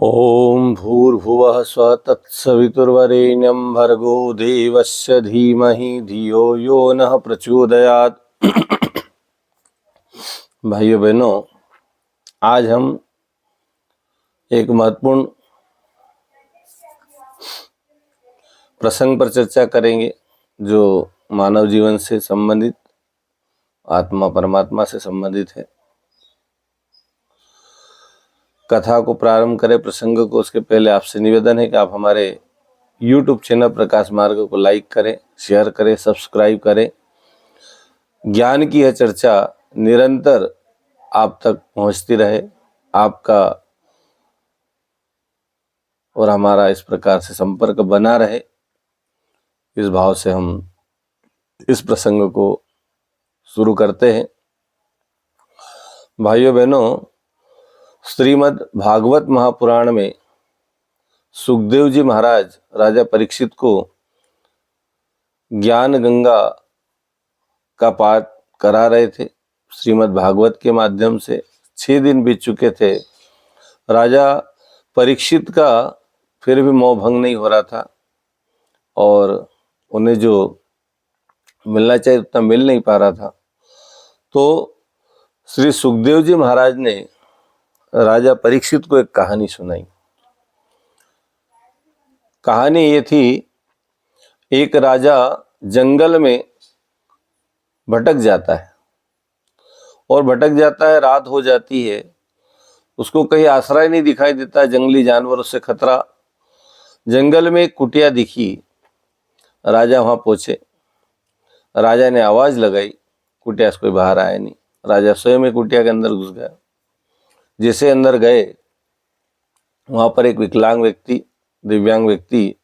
ओम भूर्भुवः स्वः तत्सवितुर्वरेण्यं भर्गो देवस्य धीमहि धियो यो नः प्रचोदयात्। भाइयों बहनों, आज हम एक महत्वपूर्ण प्रसंग पर चर्चा करेंगे जो मानव जीवन से संबंधित, आत्मा परमात्मा से संबंधित है। कथा को प्रारंभ करें, प्रसंग को, उसके पहले आपसे निवेदन है कि आप हमारे YouTube चैनल प्रकाश मार्ग को लाइक करें, शेयर करें, सब्सक्राइब करें। ज्ञान की यह चर्चा निरंतर आप तक पहुंचती रहे, आपका और हमारा इस प्रकार से संपर्क बना रहे, इस भाव से हम इस प्रसंग को शुरू करते हैं। भाइयों बहनों, श्रीमद् भागवत महापुराण में सुखदेव जी महाराज राजा परीक्षित को ज्ञान गंगा का पाठ करा रहे थे। श्रीमद् भागवत के माध्यम से 6 दिन बीत चुके थे। राजा परीक्षित का फिर भी मोह भंग नहीं हो रहा था और उन्हें जो मिलना चाहिए उतना मिल नहीं पा रहा था। तो श्री सुखदेव जी महाराज ने राजा परीक्षित को एक कहानी सुनाई। कहानी ये थी, एक राजा जंगल में भटक जाता है और भटक जाता है, रात हो जाती है, उसको कहीं आश्रय नहीं दिखाई देता, जंगली जानवरों से खतरा। जंगल में एक कुटिया दिखी, राजा वहां पहुंचे। राजा ने आवाज लगाई, कुटिया से कोई बाहर आया नहीं। राजा स्वयं एक कुटिया के अंदर घुस गया। जैसे अंदर गए, वहां पर एक विकलांग व्यक्ति, दिव्यांग व्यक्ति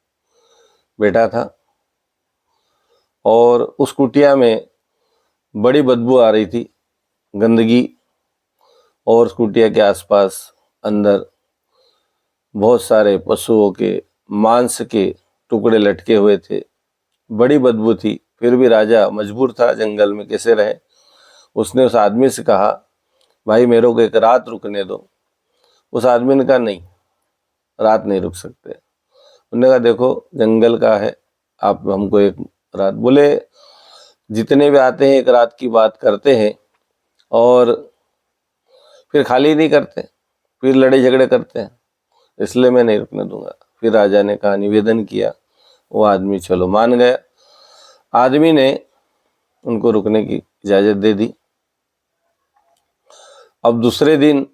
बैठा था और उस कुटिया में बड़ी बदबू आ रही थी, गंदगी, और उस कुटिया के आसपास अंदर बहुत सारे पशुओं के मांस के टुकड़े लटके हुए थे। बड़ी बदबू थी, फिर भी राजा मजबूर था, जंगल में कैसे रहे। उसने उस आदमी से कहा, भाई मेरे को एक रात रुकने दो। उस आदमी ने कहा, नहीं, रात नहीं रुक सकते। उन्होंने कहा, देखो जंगल का है, आप हमको एक रात, बोले जितने भी आते हैं एक रात की बात करते हैं और फिर खाली नहीं करते, फिर लड़ाई झगड़े करते हैं, इसलिए मैं नहीं रुकने दूंगा। फिर राजा ने कहा, निवेदन किया, वो आदमी चलो मान गया। आदमी ने उनको रुकने की इजाजत दे दी। अब दूसरे दिन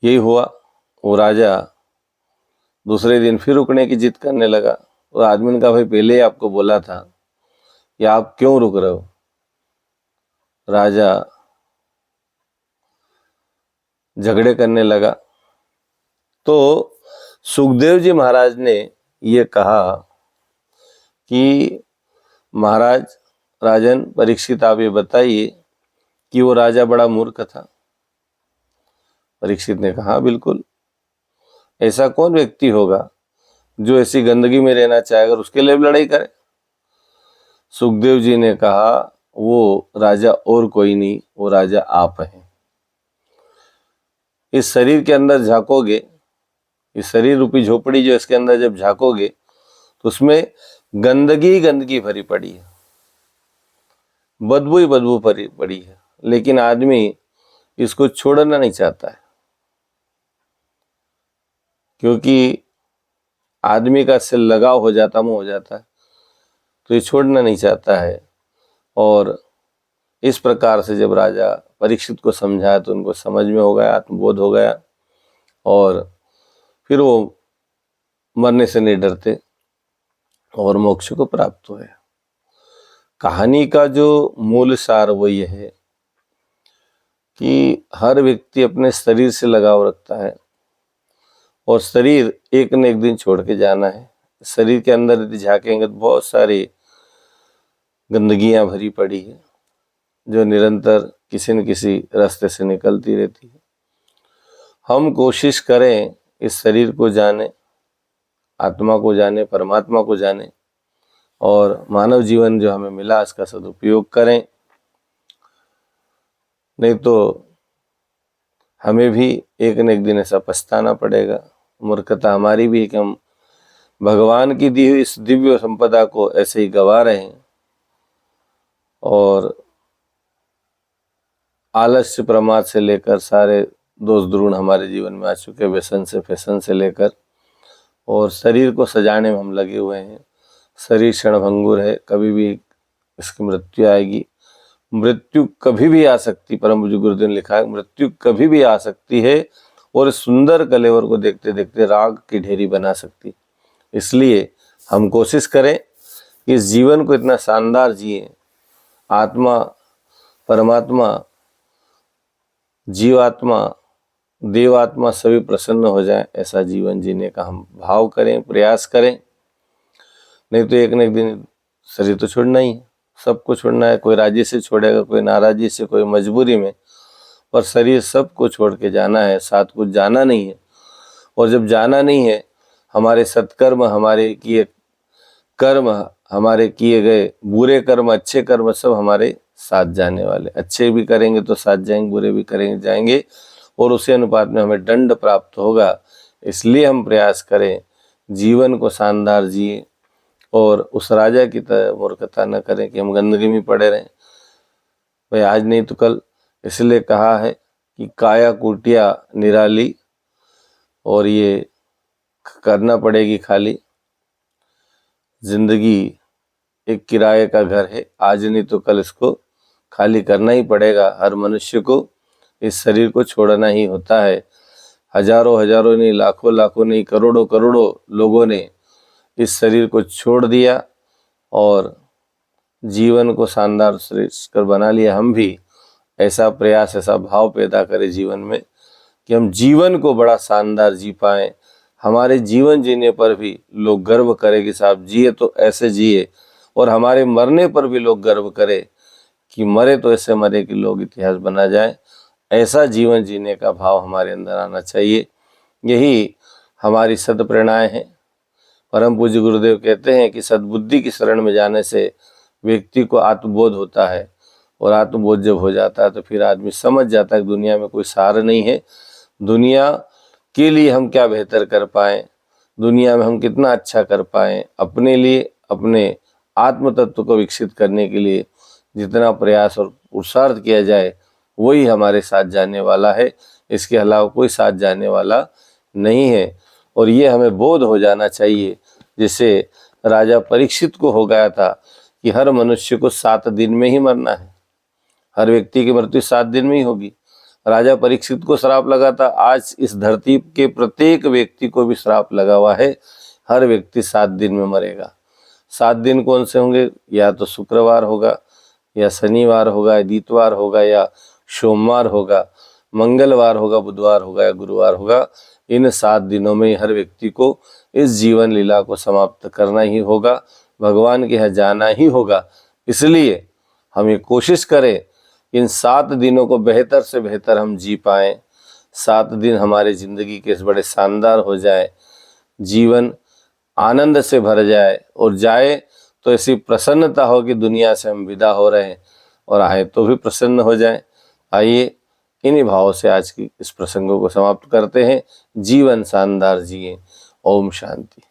यही हुआ, वो राजा दूसरे दिन फिर रुकने की जिद करने लगा। वो आदमी ने कहा, भाई पहले ही आपको बोला था कि आप क्यों रुक रहे हो। राजा झगड़े करने लगा। तो सुखदेव जी महाराज ने ये कहा कि महाराज, राजन परीक्षित, आप ये बताइए कि वो राजा बड़ा मूर्ख था। परीक्षित ने कहा, बिल्कुल, ऐसा कौन व्यक्ति होगा जो ऐसी गंदगी में रहना चाहेगा और उसके लिए भी लड़ाई करे। सुखदेव जी ने कहा, वो राजा और कोई नहीं, वो राजा आप हैं। इस शरीर के अंदर झांकोगे, इस शरीर रूपी झोपड़ी जो इसके अंदर जब झांकोगे तो उसमें गंदगी गंदगी भरी पड़ी है, बदबू ही बदबू भरी पड़ी है, लेकिन आदमी इसको छोड़ना नहीं चाहता है, क्योंकि आदमी का इससे लगाव हो जाता, मोह हो जाता है, तो ये छोड़ना नहीं चाहता है। और इस प्रकार से जब राजा परीक्षित को समझाया तो उनको समझ में हो गया, आत्मबोध हो गया, और फिर वो मरने से नहीं डरते और मोक्ष को प्राप्त हुए। कहानी का जो मूल सार वो ये है कि हर व्यक्ति अपने शरीर से लगाव रखता है और शरीर एक न एक दिन छोड़ के जाना है। शरीर के अंदर यदि झांकेंगे तो बहुत सारी गंदगियां भरी पड़ी है जो निरंतर किसी न किसी रास्ते से निकलती रहती है। हम कोशिश करें इस शरीर को जाने, आत्मा को जाने, परमात्मा को जाने, और मानव जीवन जो हमें मिला इसका सदुपयोग करें। नहीं तो हमें भी एक न एक दिन ऐसा पछताना पड़ेगा। मूर्खता हमारी भी है कि हम भगवान की दी हुई इस दिव्य संपदा को ऐसे ही गवा रहे हैं और आलस्य प्रमाद से लेकर सारे दोष द्रोण हमारे जीवन में आ चुके, व्यसन से फैशन से लेकर, और शरीर को सजाने में हम लगे हुए हैं। शरीर क्षणभंगुर है, कभी भी इसकी मृत्यु आएगी। मृत्यु कभी भी आ सकती, परम पूज्य गुरुदेव ने लिखा है मृत्यु कभी भी आ सकती है और इस सुंदर कलेवर को देखते देखते राग की ढेरी बना सकती। इसलिए हम कोशिश करें कि इस जीवन को इतना शानदार जिए, आत्मा, परमात्मा, जीवात्मा, देवात्मा सभी प्रसन्न हो जाए, ऐसा जीवन जीने का हम भाव करें, प्रयास करें। नहीं तो एक न एक दिन शरीर तो छोड़ना ही है, सबको छोड़ना है। कोई राजी से छोड़ेगा, कोई नाराजी से, कोई मजबूरी में, पर शरीर सबको छोड़ के जाना है, साथ कुछ जाना नहीं है। और जब जाना नहीं है, हमारे सत्कर्म, हमारे किए कर्म, हमारे किए गए बुरे कर्म, अच्छे कर्म सब हमारे साथ जाने वाले। अच्छे भी करेंगे तो साथ जाएंगे, बुरे भी करेंगे जाएंगे, और उसी अनुपात में हमें दंड प्राप्त होगा। इसलिए हम प्रयास करें जीवन को शानदार जिए और उस राजा की तरह मूर्खता न करें कि हम गंदगी में पड़े रहें। भाई आज नहीं तो कल, इसलिए कहा है कि काया कुटिया निराली, और ये करना पड़ेगी खाली। जिंदगी एक किराए का घर है, आज नहीं तो कल इसको खाली करना ही पड़ेगा। हर मनुष्य को इस शरीर को छोड़ना ही होता है। हजारों हजारों नहीं, लाखों लाखों नहीं, करोड़ों करोड़ों लोगों ने इस शरीर को छोड़ दिया और जीवन को शानदार श्रेष्ठ कर बना लिया। हम भी ऐसा प्रयास, ऐसा भाव पैदा करें जीवन में कि हम जीवन को बड़ा शानदार जी पाएं। हमारे जीवन जीने पर भी लोग गर्व करें कि साहब जिए तो ऐसे जिए, और हमारे मरने पर भी लोग गर्व करें कि मरे तो ऐसे मरे कि लोग इतिहास बना जाए। ऐसा जीवन जीने का भाव हमारे अंदर आना चाहिए। यही हमारी सद्प्रेरणाएं हैं। परम पूज्य गुरुदेव कहते हैं कि सद्बुद्धि की शरण में जाने से व्यक्ति को आत्मबोध होता है, और आत्मबोध जब हो जाता है तो फिर आदमी समझ जाता है कि दुनिया में कोई सार नहीं है। दुनिया के लिए हम क्या बेहतर कर पाएँ, दुनिया में हम कितना अच्छा कर पाएँ, अपने लिए, अपने आत्म तत्व को विकसित करने के लिए जितना प्रयास और पुरुषार्थ किया जाए, वही हमारे साथ जाने वाला है। इसके अलावा कोई साथ जाने वाला नहीं है। और ये हमें बोध हो जाना चाहिए, जिसे राजा परीक्षित को हो गया था कि हर मनुष्य को 7 दिन में ही मरना है। हर व्यक्ति की मृत्यु 7 दिन में ही होगी। राजा परीक्षित को श्राप लगा था, आज इस धरती के प्रत्येक व्यक्ति को भी श्राप लगा हुआ है, हर व्यक्ति 7 दिन में मरेगा। 7 दिन कौन से होंगे? या तो शुक्रवार होगा, या शनिवार होगा, या इतवार होगा, या सोमवार होगा, मंगलवार होगा, बुधवार होगा, या गुरुवार होगा। इन 7 दिनों में हर व्यक्ति को इस जीवन लीला को समाप्त करना ही होगा, भगवान के यहाँ जाना ही होगा। इसलिए हम ये कोशिश करें इन 7 दिनों को बेहतर से बेहतर हम जी पाएँ। 7 दिन हमारे ज़िंदगी के बड़े शानदार हो जाए, जीवन आनंद से भर जाए, और जाए तो ऐसी प्रसन्नता हो कि दुनिया से हम विदा हो रहे हैं, और आए तो भी प्रसन्न हो जाए। आइए इन्हीं भावों से आज की इस प्रसंगों को समाप्त करते हैं। जीवन शानदार जिए। ओम शांति।